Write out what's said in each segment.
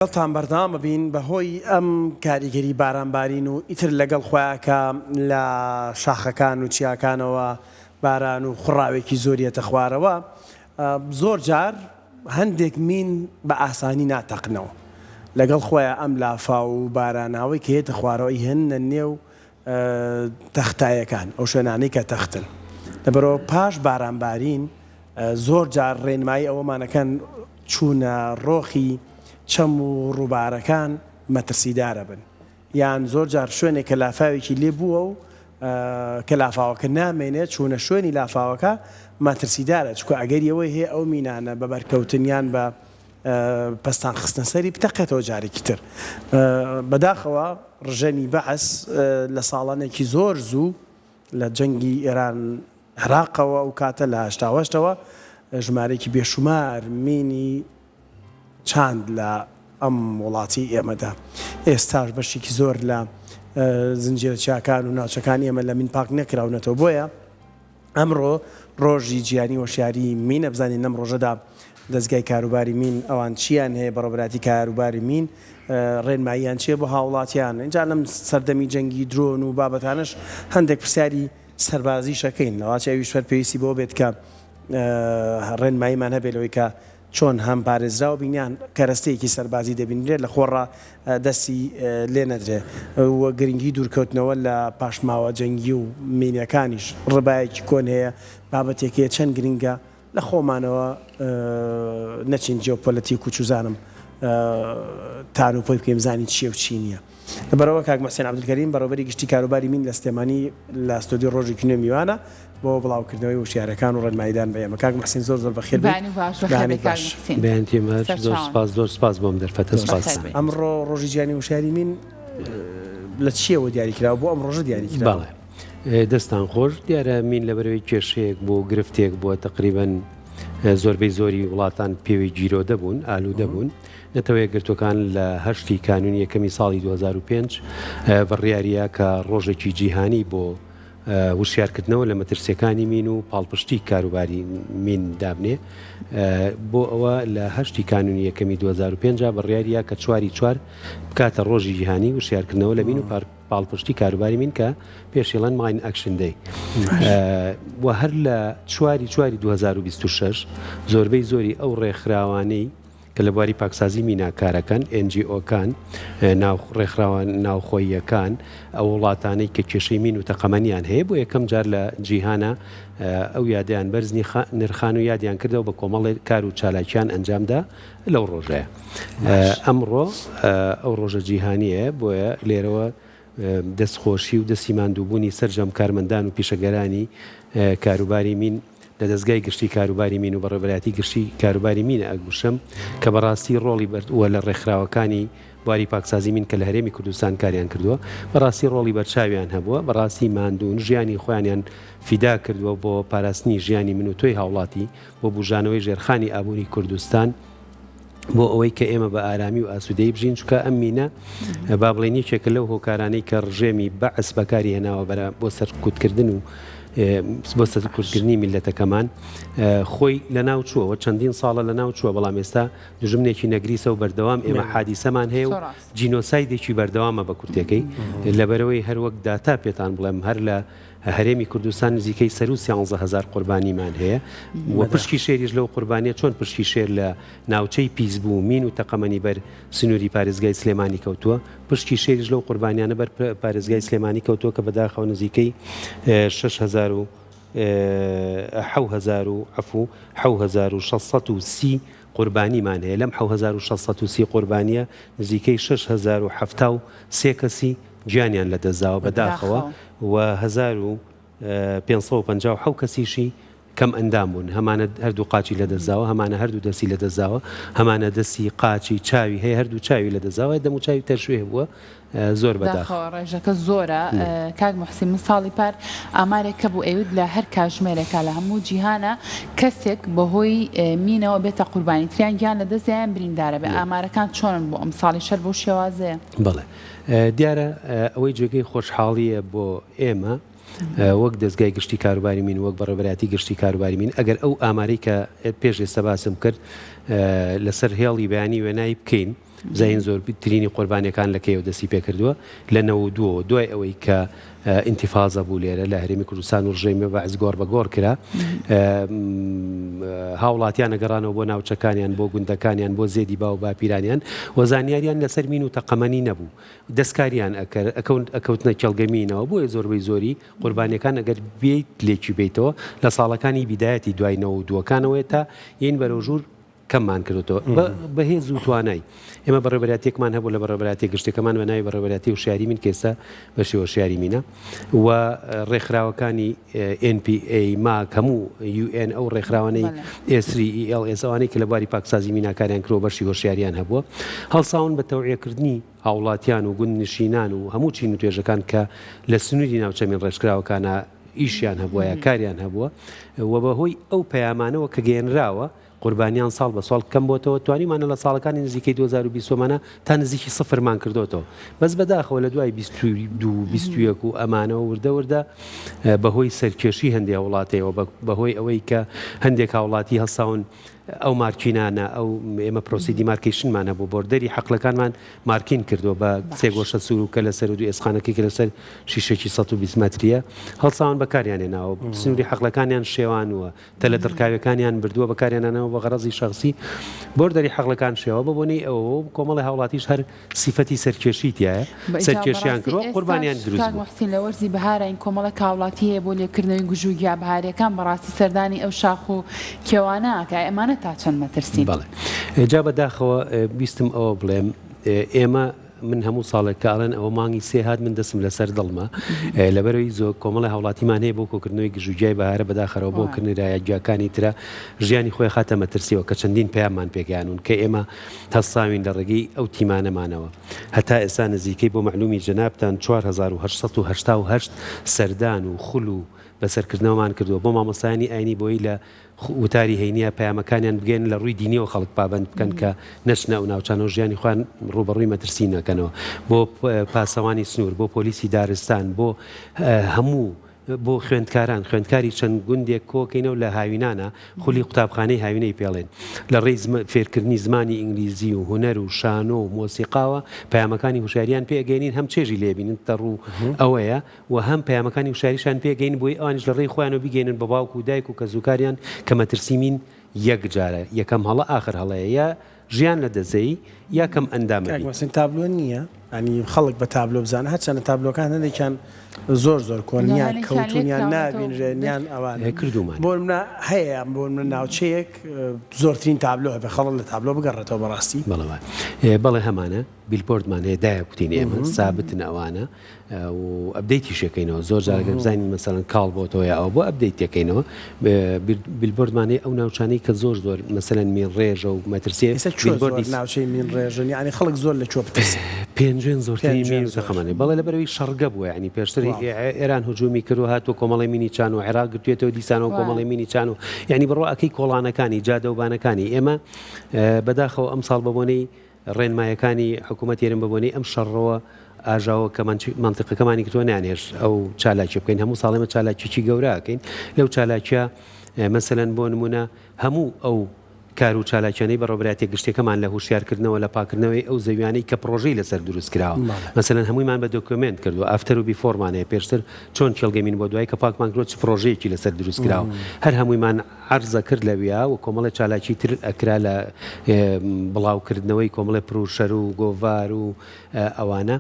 گەڵتان بەردەوام ببین بەهۆی ئەم کاریگەری بارانبارین و ئیتر لەگەڵ خۆیانکە لە شاخەکان و چیاکانەوە باران و خوڕاوێکی زۆریەتە خوارەوە زۆر جار هەندێک مین بە ئاسانی ناتەقنەوە لەگەڵ خۆیان ئەم لافا و باراناوی کە هێتە خوارەوەی هێنە نێو تەختایەکان ئەو شوێنانەی کە تەختن لەبەرەوە پاش بارانبارین زۆر جار ڕێنمایی ئەوەمانەکەن چوونە ڕۆخی چەم و ڕووبارەکان مەترسیدارە بن یان زۆر جار شوێنێک کە لافاوێکی لێ بووە و کە لافاوەکە نامێنێت چوونە شوێنی لافاوەکە ماترسیدارە چکە ئەگەر ئەوەی هەیە ئەو مینانە بە بەرکەوتنیان بە پەستان خستنە سەری بتەقێتەوە جارێکی تر بەداخەوە ڕژەنی بەعس لە ساڵانێکی زۆر زوو لە جەنگی ئێران عێراقەوە ئەو کاتە لە هەشتاوەشتەوە ژمارەیەکی بێشومار مینی چاند لە ئەم وڵاتی ئێمەدا ئێستاش بەشێکی زۆر لە زنجیرە چیاکان و ناوچەکان ئێمە لە مین پاک نەکراونەتەوە بۆیە ئەمڕۆ ڕۆژی جیهانی وەشیاری مینە بزانین لەم ڕۆژەدا دەستگای کاروباری مین ئەوان چیان هەیە بەڕێوەبەراتی کاروباری مین ڕێنماییان چیە بۆ هاوڵاتیان اینجا لەم سەردەمی جەنگی درۆن و بابەتانش هەندێک پرسیاری سەربازی شەکەین لەواچ ئەویش فەرپێویستی بۆ بێت کە ڕێنماییمان هەبێتەوەی کە چۆن هەم پارێزراوە بینیان کەرەستەیەکی سەربازی دەبینرێت لە خۆڕا دەستی لێ نەدرێ وە گرنگی دوورکەوتنەوە لە پاشماوە جەنگی و مینیەکانیش ڕێبایەکی کۆن هەیە بابەتێکەیە چەند گرنگە لە خۆمانەوە نەچین جیۆپۆلیتیک و چوزانم تان و پۆی بکەین بزانین چییە و چی نییە لەبەرەوە کاک مەحسێن عەبدولکەریم بەڕێوەبەری گشتی کاروباری مین لە سلێمانی لە ستۆدیۆ ڕۆژی کنوێ میوانە بۆ بڵاوکردنەوەی وشیارەکان و ڕێنماییدان بە ئێمە کاک مەحسین زۆر زۆر بەخێر زۆر سپاس بۆم دەرفەتە سپاس ئەمڕۆ ڕۆژی جیهانی وشیاری مین لە چیەوە دیاریکراوە بۆ ئەم ڕۆژە دیاریکراوە دەستان خۆش دیارە مین لەبەرەوەی کێشەیەک بۆ گرفتێک بووە تقریبەن زۆربەی زۆری وڵاتان پێوەی جیرۆ دەبوون ئالوو دەبوون نەتەوەیە گرتوەکان لە هەشتی کانون یەکەمی ساڵی 2005 بڕیاریە کە ڕۆژێکی جیهانی بۆ وشیارکردنەوە لە مەترسیەکانی مین و پاڵپشتی کاروباری مین دابنێ بۆ ئەوە لە هەشتی کانونی یەکەمی 2005 بڕیاریە کە چواری چوار بکاتە ڕۆژی جیهانی وشیارکردنەوە لە مین و پاڵپشتی کاروباری مین کە پێشێڵەن ماین ئەکشن دەی و هەر لە چواری 2026 زۆربەی زۆری ئەو ڕێکخراوانەی کە لە بواری پاکسازی میناکارەکان NGO-کان ڕێکخراوە ناوخۆییەکان ئەو وڵاتانەی کە کێشەی مین و تەقەمەنیان هەیە بۆ یەکەم جار لە جیهانە ئەو یادیان بەرزنی نرخان و یادیان کردەوە بە کۆمەڵی کار و چالاکیان ئەنجامدا لەو ڕۆژەیە ئەمڕۆ ئەو ڕۆژە جیهانیە بۆیە لێرەوە دەستخۆشی و دەستی ماندووبوونی سەرجەم کارمەندان و پیشەگەرانی کاروباری مین لە دەستگای گشتی کاروباری مین و بەڕێوەبەراتی گشتی کاروباری مینە ئەگوشم کە بەڕاستی ڕۆڵی بەردووە لە ڕێکخراوەکانی بواری پاکسازی مین کە لە هەرێمی کوردستان کاریان کردووە بەڕاستی ڕۆڵی بەرچاویان هەبووە بەڕاستی ماندوون ژیانی خۆیانیان فیدا کردووە بۆ پاراستنی ژیانی من و تۆی هاوڵاتی بۆ بوژانەوەی ژێرخانی ئابووری کوردستان بۆ ئەوەی کە ئێمە بە ئارامی و ئاسوودەی بژین چکە ئەم مینە با بڵێن یەکێکە لەو هۆکارانەی کە ڕژێمی بەعس بەکاری هێناوە بۆ سەرکوتکردن و بۆ سەرکوتکردنی میلەتەکەمان خۆی لە ناو چووەوە چەندین ساڵە لە ناو چووە بەڵام ئێستا دژمنێکی نەگریسە و بەردەوام ئێمە حادیسەمان هەیە و جینۆسایدێکی بەردەوامە بە کورتەکەی لەبەرەوەی هەروەک داتا پێتان بڵێم هەر لە هەرێمی کوردستان نزیکەی سەر و 11,000 قوربانیمان هەیە و پشکی شێریش لەو قوربانیە چۆن پشکی شێر لە ناوچەی پیسبوو مین و تەقەمەنی بەر سنووری پارێزگای سلێمانی کەوتووە پشکی شێریش لەو قوربانیانە بەر پارێزگای سلێمانی کەوتووە کە بەداخەوە نزیکەی 6,630 قوربانیمان هەیە لەم 6,630 قوربانیە نزیکەی 6,073 کەسی گیانیان لە دەستداوە بەداخەوە و 1,557 کەسیشی کەم ئەندام بوون هەمانە هەردوو قاچی لە دەستداوە هەمانە هەردوو دەستی لە دەستداوە هەمانە دەستی قاچی چاوی هەیە هەردوو چاوی لە دەستداوە دەم و چاوی تەرشوێ بووە زۆر بەداخەوە ڕێژەکە زۆرە کاک موحسین من ساڵی پار ئامارێکە بوو ئەوید لە هەر کاژمێرێکە لە هەموو جیهانە کەسێک بەهۆی مینەوە بێتە قوربانی تریان گیان لە دەستیان بریندارە بێ ئامارەکان چۆنن بۆ ئەم ساڵی شەر بۆ شێوازەیە بڵێ دیارە ئەوەی جێگەی خۆشحاڵیە بۆ ئێمە وەک دەستگای گشتی کاروباری مین وەک بەڕێوەبەراتی گشتی کاروباری مین ئەگەر ئەو ئامارەی کە پێش ئێستا باسم کرد لەسەر هێڵی بەیانی وێنایی بکەین زین زۆر ترینی قوربانیەکان لە کێوە دەستی پێ کردووە لە 92 دوای ئەوەی کە ئینتیفازە بوو لێرە لە هەرێمی کوردستان و ڕژێمی بەعز گۆڕ بە گۆڕ کرا هاوڵاتیان ئەگەڕانەوە بۆ ناوچەکانیان بۆ گوندەکانیان بۆ زێدی با و باپیرانیان و زانیاریان لەسەر مین و تەقەمەنی نەبوو دەستکاریان ئەکەوتنە کێڵگەمینەوە بۆیە زۆربەی زۆری قوربانیەکان ئەگەر بێیت لێکی بیتەوە لە ساڵەکانی بیدایەتی دوای 92ەکانەوەی تا یین بەرەوژوور کەممان کردوتەوە بەهێز و توانای ئێمە بەڕێبەراتێکمان هەبوو لە بەڕێبەراتی گشتەکەمان بە ناوی بەڕێبەراتی وشیاری من کێستا بەشی وشیاری مینە و ڕێکخراوەکانی NPA ماک هەموو UN ئەو ڕێکخراوانەی S3ELS ئەوانەی کە لە بواری پاکسازی میناکاریان کرۆ بەشی هۆشیاریان هەبووە هەڵساون بە تەوعیەکردنی هاوڵاتیان و گوند نشینان و هەموو چین و توێژەکان کە لە سنووری ناوچەمین ڕێژکراوەکانە ئیشیان هەبووە یا کاریان هەبووە و بەهۆی ئەو پەیامانەوە کە گەێنراوە قوربانیان ساڵ بە ساڵ کەم بۆتەوە توانیمانە لە ساڵەکانی نزیکەی 2020مانە تا نزیکی سفرمان کردوتەوە بەس بەداخەوە لە دوای 2021 و ئەمانەوە وردە بەهۆی سەرکێشی هەندێک وڵاتەوە بەهۆی ئەوەی کە هەندێک هاوڵاتی هەڵساون ئەو مارکینانە ئەو ئێمە پرۆسی دیمارکیشنمانە بۆ بۆردەری حەقلەکانمان مارکین کردو بە سێگۆشە سوور و کە لەسەر و دوو ئێسخانەکەی کە لەسەر شیشێکی 120 مەتریە هەڵساون بەکاریانێناوە سنووری حەقلەکانیان شێوان وە تەلە دڕکاوەکانیان بردووە بەکاریانانەوە بە غەرەزی شخصی بۆردەری حەقلەکان شێوە بەبوونی ئەوە کۆمەڵی هاوڵاتیش هەر سیفەتی سەرکێشیتیایە سەرکێشیان کردووە قوربانیان دروست بوو لە وەرزی بەهارە این کۆمەڵە هاوڵاتی هەیە بۆ لێکردنەوەی گوژوگیا بەهارەکان بەڕاستی سەردانی ئەو شاخ و کێوانە کە ئەمانە تا چەند مەترسین بەڵێ جا بەداخەوە بیستم ئەوە بڵێم ئێمە من هەموو ساڵێک کاڵێن ئەوە مانگی سێ هات من دەسم لەسەر دڵمە لەبەرەوەی زۆر کۆمەڵی هاوڵاتیمان هەیە بۆ کۆکردنەوەی گژوگیای بەهارە بەداخەرەوە بۆ کردنیرایە گیاکانی ترە ژیانی خۆی خاتە مەترسیەوە کە چەندین پەیاممان پێگەیانون کە ئێمە هەستاوین لە ڕێگەی ئەو تیمانەمانەوە هەتا ئێستا نزیکەی بۆ معلومی جەنابتان 4888 سەردان و خول و بەسەرکردنەوەمان کردووە بۆ مامۆستایانی ئاینی بۆی لە وتاری هەینیە پەیامەکانیان بگەن لە ڕووی دینیەوە خەڵک پابند بکەن کە نەچنە و ناوچانەوە ژیانی خۆیان ڕوبەڕووی مەترسی نەکەنەوە بۆ پاسەوانی سنوور بۆ پۆلیسی دارستان بۆ هەموو بۆ خوێندکاری چەند گوندێک کۆکەینەوە لە هاوینانە خولی قوتابخانەی هاوینەی پێڵێن لە ڕێی فێرکردنی زمانی ئینگلیزی و هوەر و شانۆ و مۆسیقاوە پەیامەکانی هوشاریان پێگەینین هەم چێژی لێبینن تەڕوو ئەوەیە و هەم پەیامەکانی هوشاریشان پێگەین بۆی ئەوانش لە ڕێی خۆیانەوە بگەینن بە باوک و دایک و کەزووکاریان کە مەترسیمین یەک جارە یەکەم هەڵە ئاخر هەڵەیە یا ژیان لە دەزەی یا کەم ئەندامە تابلۆ نییە ئەنی خەڵک بە تابلۆ بزانە هەرچەنە تابلۆکان هەندێکیان زۆر کۆنیان کەوتونیان نابینژێنیان ئەوان کردومان بۆ منە هەیە بۆ من ناوچەیەک زۆرترین تابلۆ بە خەڵک لە تابلۆ بگەڕێتەوە بەڕاستی بەڵێ هەمانە بیلبۆردمان هەیە دایە کوتین ئێمە سابتن ئەوانە و ئەبدەیتی شەکەینەوە زۆر جارگە بزانین مەسەڵەن کاڵ بۆتەوە ئەو بۆ ئەبدەیت تێکەینەوە بیلبۆردمان هەیە ئەو ناوچانەی کە زۆر مەسەلەن مین ڕێژە و مەترسیە ناوچەی مین ڕێژن یعنی خەڵک زۆر لە چۆ بترسێ پێنجێن زۆرترین مین زەخەمانێ بەڵێ لەبەرەوەی شەڕگە بووە ینی پێشتر ئێران هجومی کرد و هاتووە کۆمەڵی مینی چان و عێراق گرتوێتەوە دیسانەوە کۆمەڵی مینی چان و یعنی بڕۆ ئەکەی کۆڵانەکانی جادەوبانەکانی ئێمە بەداخەوە ئەم ساڵ بەبوونەی ڕێنمایەکانی حکوومەت ێرم ببوونی ئەم شەڕەوە ئاژاوە کە منطقەکەمانی کردووە نانێش ئەو چالاکی بکەین هەموو ساڵێمە چالاکیی گەوراکەین لەو چالاکیە مەسەلەن بۆ نمونە هەموو ئەو کار و چالاکیانەی بەڕێوەبەراتێک گشتەکەمان لە هوشیارکردنەوە لە پاکردنەوەی ئەو زەویانەی کە پرۆژەی لەسەر دروست کراوە مەسەلەن هەموویمان بە دۆکومنت کردو ئافتەر و بیفۆرمانەیە پێشتر چۆن کێڵگەمین بۆ دوای کە پاکمان کرۆ پرۆژەیەکی لەسەر دروست کراوە هەر هەموویمان عەرزە کرد لەویا و کۆمەڵی چالاکی تر ئەکرا لە بڵاوکردنەوەی کۆمەڵی پرۆشەر و گۆڤار و ئەوانە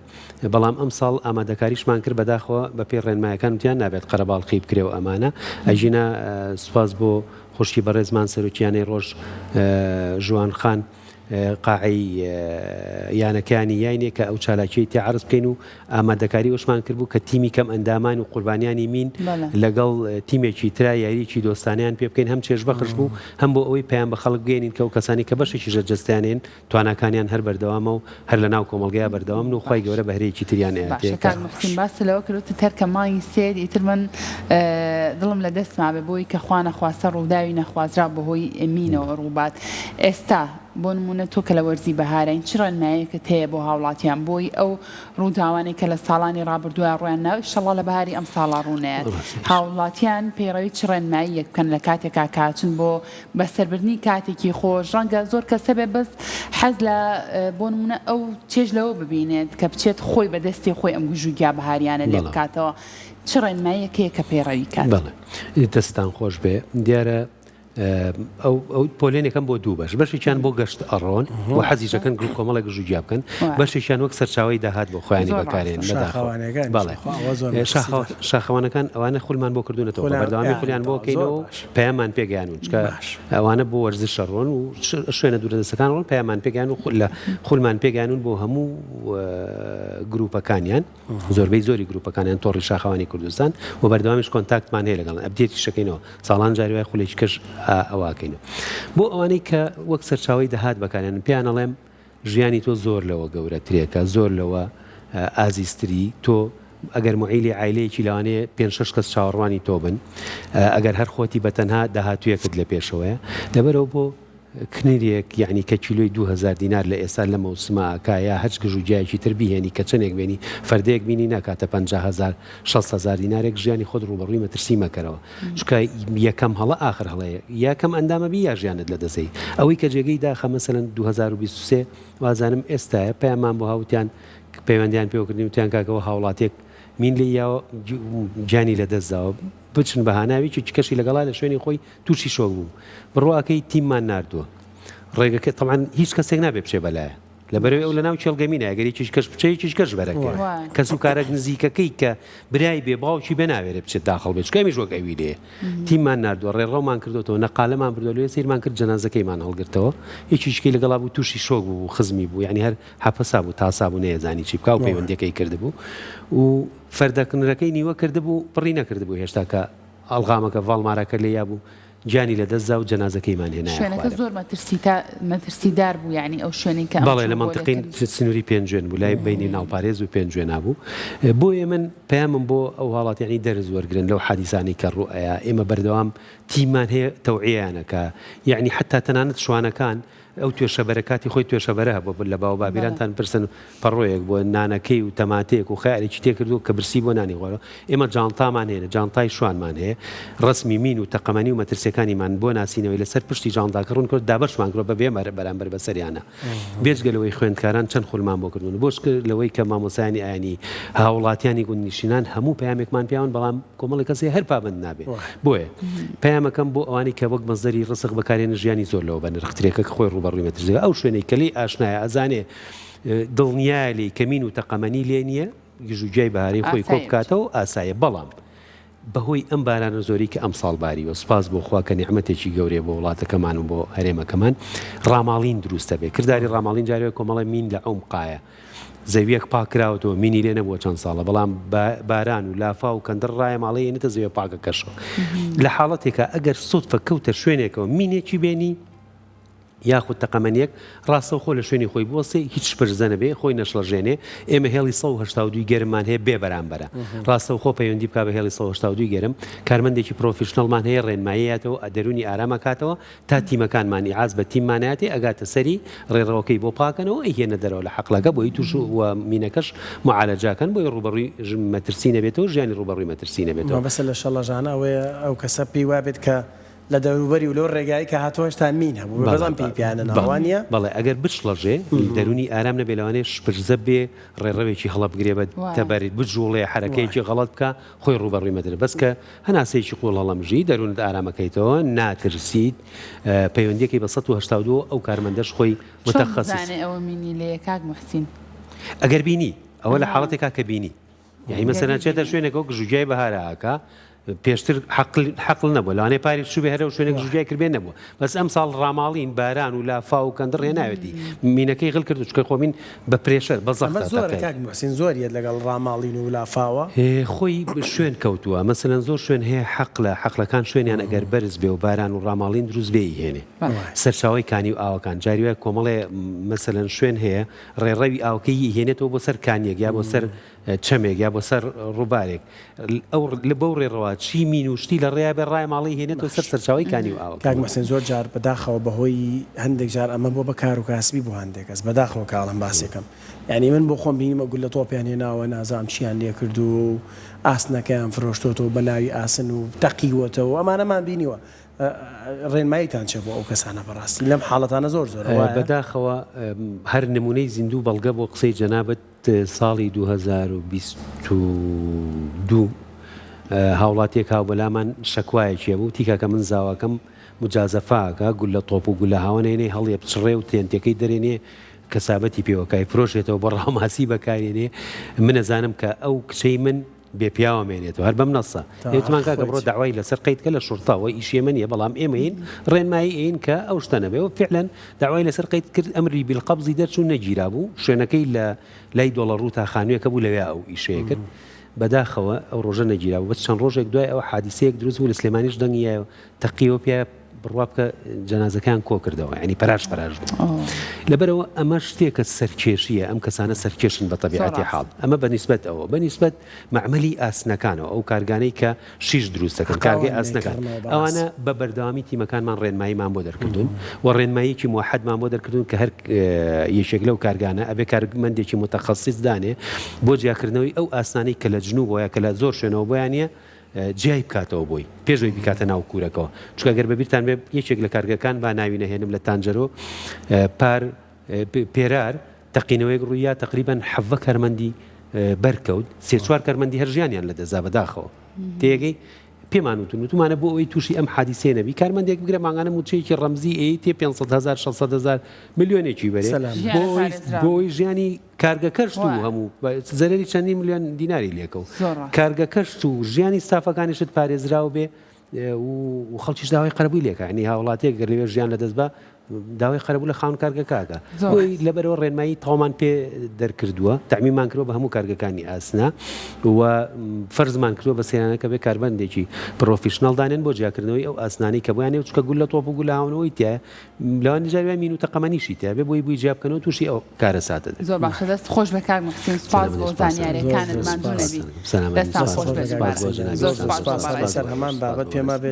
بەڵام ئەم ساڵ ئامادەکاریشمان کرد بەداخەوە بە پێی ڕێنمایەکان وتیان نابێت قەرەباڵقی بکرێ و ئەمانە ئەژینە سوپاس بۆ خوشکی بەڕێزمان سەرۆکیانەی ڕۆژ ژوان خان قاعی یانەکانی یاینێ کە ئەو چالاکیی تێ عرض بکەین و ئامادەکاری وشمان کردبوو کە تیمی کەم ئەندامان و قوربانیانی مین لەگەڵ تیمێکی ترا یاریکی دۆستانیان پێ بکەین هەم چێژ بەخش بوو هەم بۆ ئەوەی پێیان بە خەڵک بگەینین کە ئەو کەسانی کە بەشێکی ژەرجەستیانێن تواناکانیان هەر بەردەوامە و هەر لە ناو کۆمەڵگەیە بەردەوام و خی گەورە بەهرەیەکی تریان محسین باس لەوە کردوتە تەرکە مانگی سێ ئیتر من دڵم لە دەستما بێ بۆی کە خوانە خواستە ڕووداوی نەخوازرا بەهۆی مینەوە ڕووبات ئێستا بۆ نمونە تۆ کە لە وەرزی بەهارین چ ڕێنماییەکت هەیە بۆ هاوڵاتیان بۆی ئەو ڕووداوانەی کە لە ساڵانی ڕابردووە ڕویان ناو ئینشەڵا لە بەهاری ئەم ساڵا ڕوونێت هاوڵاتیان پەیڕەوی چ ڕێنماییەک بکەن لە کاتێکا کاچن بۆ بەسەربردنی کاتێکی خۆش ڕەنگە زۆر کەسە بێ بەس حەز لە بۆ نمونە ئەو چێژ لەوە ببینێت کە بچێت خۆی بەدەستی خۆی ئەم گوژوگیا بەهاریانە لێ بکاتەوە چ ڕێنماییەکەیە کە پەیڕەوی کات بەڵێ دەستان خۆش بێ دیارە ئەو پۆلێنەکەم بۆ دوو بەشێکیان بۆ گەشت ئەڕۆن و حەزیشەکەن گروپ کۆمەڵێک گژوجیا بکەن بەشێکیان وەک سەرچاوی داهات بۆ خۆیانی بەکارێن بەڵێ شاخەوانەکان ئەوانە خولمان بۆ کردوونەتەوە بەردەوامی خولیان بۆ کەینەوە پەیامان پێگەیانون چکە ئەوانە بۆ وەرزش شەڕۆن و شوێنە دوورەدەستەکان ڕۆن پەیامان پێگەیان و لە خولمان پێگەیانون بۆ هەموو گروپەکانیان زۆربەی زۆری گروپەکانیان تۆڕی شاخەوانی کوردستان و بەردەوامیش کۆنتاکتمان هەیە لەگەڵ ئەبدێتی شەکەینەوە ساڵان جاری وای خولێکی کەش ئەواکەینەوە بۆ ئەوانەی کە وەک سەرچاوی داهات بەکارێنن پێیان ئەڵێم ژیانی تۆ زۆر لەوە گەورەترێکە زۆر لەوە ئازیزتری تۆ ئەگەر معیلی عیلەیەکی لەوانەیە 5-6 کەس چاوەڕوانی تۆ بن ئەگەر هەر خۆتی بەتەنها داهاتوویەکت لە پێشەوەیە لەبەرەوە بۆ کنیرێک یعنی کە کیلۆی 2000 دینار لە ئێستا لە مەوسماکایە هەچ گژوجیایکی تر بیهێنی کە چنێک بێنی فەردەیەک بینی ناکاتە 50,000 60,000 دینارێک ژیانی خۆت ڕوبەڕووی مەترسی مەکەرەوە چکە یەکەم هەڵە آخر هەڵەیە یاکەم ئەندامە بی یا ژیانت لە دەسەی ئەوەی کە جێگەی داخە مەسەلەن 2023 وازانم ئێستاە پەیامان بۆ هاوتیان پەیوەندیان پێوەکردنی وتیان کاکەوە هاوڵاتێک مین لێ یاوە گیانی لە دەستداوە بچن بە هاناوی چ کەشی لەگەڵا لە شوێنی خۆی تووشی شۆک بوو بڕواکەی تیممان نردووە ڕێگەکە تەمان هیچ کەسێک نابێ بچێ بەلایە لەبەرەوەی ئەو لە ناو چێڵگەمینە ئەگەری چیش کەش بچێ چیش کەش بەرەکە کەس و کارێک نزیکەکەی کە برای بێ باوکی بەناوێرە بچێت داخڵ بێت چکەمیش وەک ئەوی لێ تیممان نردووە ڕێڕەومان کردوەوە نەقالەمان بردووە لێ سیرمان کرد جەنازەکەیمان هەڵگرتەوە هیچیشکەی لەگەڵا بوو تووشی شۆک بوو خزمی بوو یعنی هەر حەپەسا بوو تاسا بوو نەیەزانی چی بکا و پەیوەندیەکەی کردبوو و فەردەکردنەکەی نیوە کردبوو پڕی نەکردبوو هێشتا کە ئەڵغامەکە ڤاڵمارەکە لێ یا بوو جانی لە دەستدا و جەنازەکەیمان هێنا شوێنەکە زۆر مەترسیدار بوو یعنی ئەو شوێنی کە بەڵێ لە منتقین سنووری پێنجێن بوو لای بینی ناوپارێز و پێنجێ نابوو بۆیە من پەیامم بۆ ئەو هاڵات یعنی دەرز وەرگرن لەو حادیسانی کە ڕوئەیە ئێمە بەردەوام تیممان هەیە تەوعیەیانەکە یعنی حتا تەنانەت شوانەکان ئەو توێشەبەرەکاتی خۆی توێشەبەرە هەبوو لە باو بابیرانتان پرسن پەڕۆیەک بۆ نانەکەی و تەماتەیەک و خیارێکی تێکردو کە برسی بۆ نانی خۆرە ئێمە جانتامان هەیە جانتای شوانمان هەیە ڕسمی مین و تەقەمەنی و مەترسیەکانیمان بۆ ناسینەوەی لەسەر پشتی جانتاکەڕون کرد دابەشمان کرۆ بەبێ بەرامبەر بەسەریانە بێجگەلەوەی خوێندکاران چەند خولمان بۆ کردون بۆش کرد لەوەی کە مامۆسایانی ئاینی هاوڵاتیانی گوندنشینان هەموو پەیامێکمان پیاون بەڵام کۆمەڵی کەسی هەر پابند نابێت بۆیە پەیامەکەم بۆ ئەوانی کە وەک مەزدەری ڕسق بەکارێنە ژیانی زۆر لەوە بە نرخترێکە خۆی ڕوبەڕووی مەترسیەکە ئەو شوێنەی کەلی ئاشنایە ئەزانێ دڵنیای کەمین و تەقەمەنی لێ نییە گژوجیای بەهاری خۆی کۆ بکاتەوە ئاسایە بەڵام بەهۆی ئەم بارانە زۆری کە ئەم ساڵ باریوە سپاس بۆ خوا کە نیعمەتێکی گەورەیە بۆ وڵاتەکەمان و بۆ هەرێمەکەمان ڕاماڵین دروستە بێ کردداری ڕاماڵین جارێک کۆمەڵی مین لە ئەوم قایە زەویەک پاکراوەوە مینی لێ نەبووە چەند ساڵە بەڵام باران و لافا و کەندڕ ڕایە ماڵەیە نێتە زەوێ پاکە کەشەوە لە حاڵەتێکە ئەگەر سوودفە کەوتە شوێنێکەوە مینێکی بێنی یاخود تەقەمەنیەک ڕاستە خۆ لە شوێنی خۆی بوەسێ هیچ پرزەنە بێ خۆی نەشڵەژێنێ ئێمە هێڵی 182 گەرممان هەیە بێ بەرامبەرە ڕاستە خۆ پەیوەندی بکا بە هێڵی 182 گەرم کارمەندێکی پرۆفیشنەڵمان هەیە ڕێنماییاتەوە ئەدەرونی ئارامەکاتەوە تا تیمەکانمانی عاز بە تیممانایەتی ئەگاتە سەری ڕێڕەوەکەی بۆ پاکەنەوە ئەهێنە دەرەوە لە حەقلەکە بۆی توش و مینەکەش معالەجاکەن بۆی ڕوبەڕووی مەترسی نەبێتەوە ژیانی ڕوبەڕووی مەترسی نەبێتەوە بەسە لە شەڵەژانە ئەوەیە ئەو کەسە پێی وابێت کە لە دەوروبەری و لەو ڕێگایی کە هاتۆشتا مین هەبوو بەڵام پێیانە ناوانە بەڵێ ئەگەر بشڵەژێ دەرونی ئارام نەبێ لەوانێ شپرزە بێ ڕێڕەوێکی هەڵە بگرێ بە تەبەریت بجوڵێ حرەکەیکی غەڵەت بکە خۆی ڕوبەڕووی مەدرە بەس کە هەناسەیەکی قوڵ هەڵەمژی دەرونت ئارامەکەیتەوە ناترسیت پەیوەندیەکەی بە 182 ئەو کارمەندەش خۆی متەخەسیس ئەوە مینی لێ کاک موحسین ئەگەر بینی ئەوە لە حاڵەتێکا کە بینی یعنی مەسەلەن چێتە شوێنێکەوە گژوجیای بەهارەکە پێشتر حەقل نەبووە لەوانەیە پاری شوبێ هەرە و شوێنێک ژوجای کردبێن نەبووە بەس ئەم ساڵ ڕاماڵین باران و لافا و کەندڕ هێناوێتی مینەکەی غڵ کرد و چکە خۆمین بە پرێشەر بەزەخت زۆریت لەگەڵ ڕاماڵین و لافاوە خۆی شوێن کەوتووە مەسەلەن زۆر شوێن هەیە حەقلەکان شوێنیان ئەگەر بەرز بێ و باران و ڕاماڵین دروست بێ هێنێ سەرچاوی کانی و ئاوەکان جاریوە کۆمەڵێ مەسەلەن شوێن هەیە ڕێڕەوی ئاوکەی هێنێتەوە بۆ سەر کانیەک یا بۆ سەر چەمێک یا بۆ سەر ڕووبارێک ئەو لە بەو ڕێڕەوە چی مینوشتی لە ڕێیا بێ ڕای ماڵی هێنێتەوە سەر سەرچاوی کانی و ئاوە کاک مەحسین زۆر جار بەداخەوە بەهۆی هەندێک جار ئەمە بۆ بە کار و کاسبی بۆ هەندێک کەس بەداخەوە کاڵم باسێکم یعنی من بۆ خۆم بینیمە گول لە تۆپیان هێناوە نازام چیان لێ کردو و ئاسنەکەیان فرۆشتۆتەوە بە ناوی ئاسن و تەقیوەتەوە ئەمانەمان بینیوە ڕێنماییتان چێ بۆ ئەو کەسانە بەڕاستی لەم حاڵەتانە زۆر زۆر بەداخەوە هەر نمونەی زیندوو بەڵگە بۆ قسەی جەنابەت ساڵی 2022 هاوڵاتێک هاو بەلامان شەکوایەکیە بوو تیکاکە من زاواکەم مجازەفاکە گول لە تۆپ و گول لە هاوانێنێ هەڵێ بچڕێ و تێنتەکەی دەرێنێ کەسابەتی پێوەکای فرۆشێتەوە بە ڕاماسی بەکارێنێ منەزانم کە ئەو کچەی من بێپیاوەمێنێتەوە هەر بەم نەسە ئێتمان کاکە بڕۆ داوای لەسەر قەیدکە لە شورتاوە ئیشێ منیە بەڵام ئێمەین ڕێنمایی ئین کە ئەو شتە نەبێ و فعلەن داوای لەسەر قەید کرد ئەمری بالقەبزی دەرچوو نەگیرا بوو شوێنەکەی لە لای دۆڵەڕ و تاخانوویەکە بوو لەوێ ئەو ئیشەیە کرد بەداخەوە ئەو ڕۆژە نەگیرا بوو بەس چەند ڕۆژێک دوای ئەو حادیسەیەک دروست بوو لە سلێمانیش دەنگیایە تەقیەوە پێ بڕوا بکە جەنازەکان کۆ کردەوە ینی پەراش بوو لەبەرەوە ئەمە شتێکە سەرکێشیە ئەم کەسانە سەرکێشن بە تەبیعەتی حاڵ ئەمە بەنسبەت ئەوە بەنسبەت معمەلی ئاسنەکانەوە ئەو کارگانەی کە شیش دروستەکەن کارگەی ئاسنەکان ئەوانە بە بەردەوامی تیمەکانمان ڕێنماییمان بۆ دەرکردون و ڕێنماییکی موحەدمان بۆ دەرکردون کە هەر یەکێک لەو کارگانە ئەبێ کارمەندێکی متەخەسیس دانێ بۆ جیاکردنەوەی ئەو ئاسنانەی کە لە جنوبەوە کە لە زۆر شوێنەوە بۆیانە جیای بکاتەوە بۆی پێشەوەی بکاتە ناو کوورەکەەوە چکەگەر بەبییران بێ یەکێک لە کارگەکان با ناوی نەهێنم لە تانجەرۆ پێرار تەقینەوەیەک ڕوویە تقریبان حەڤە کارمەندی بەرکەوت سێ چوار کارمەندی هەرژیانیان لە دەزا بەداخەوە تێگەی پێمان وتمانە بۆ ئەوەی تووشی ئەم حادیسێ نەبی کارمەندێک بگرە ماگانە موچەیەکی ڕەمزی ئەی تێ 500,000 600,000 ملیۆنێکی بەرێ بۆی ژیانی کارگەکەشت و هەموو زەرری چەندی ملیۆن دیناری لێکەوت کارگەکەشت و ژیانی ستافەکانیشت پارێزراو بێ و خەڵکیش داوای قەرەبووی لێکە ینی هاوڵاتێک گەر لەوێ ژیان لەدەست بە داوای خەرەبوو لە خاون کارگەکەکە بۆی لەبەرەوە ڕێنمایی تاوامان پێ دەرکردووە تەعمیمان کردووە بە هەموو کارگەکانی ئاسنا و فەرزمان کردووە بە سێرانەکە بێ کاربەندێکی پرۆفیشنەڵ دانێن بۆ جیاکردنەوەی ئەو ئاسنانەی کە بۆیانێ چکە گول لە تۆپ و گول لە هاونەوەی تایە لەوان نجارویان مین و تەقەمەنیشی تایە بێ بۆی جیاب بکەنەوە تووشی ئەو کارە ساتە زۆر باشە دەست خۆش بە کاک مەحسین سوپاس بۆ زانیاریەکانت ماندوو نەبی دەستان خۆش بێ هەمان بابەت پێما بێت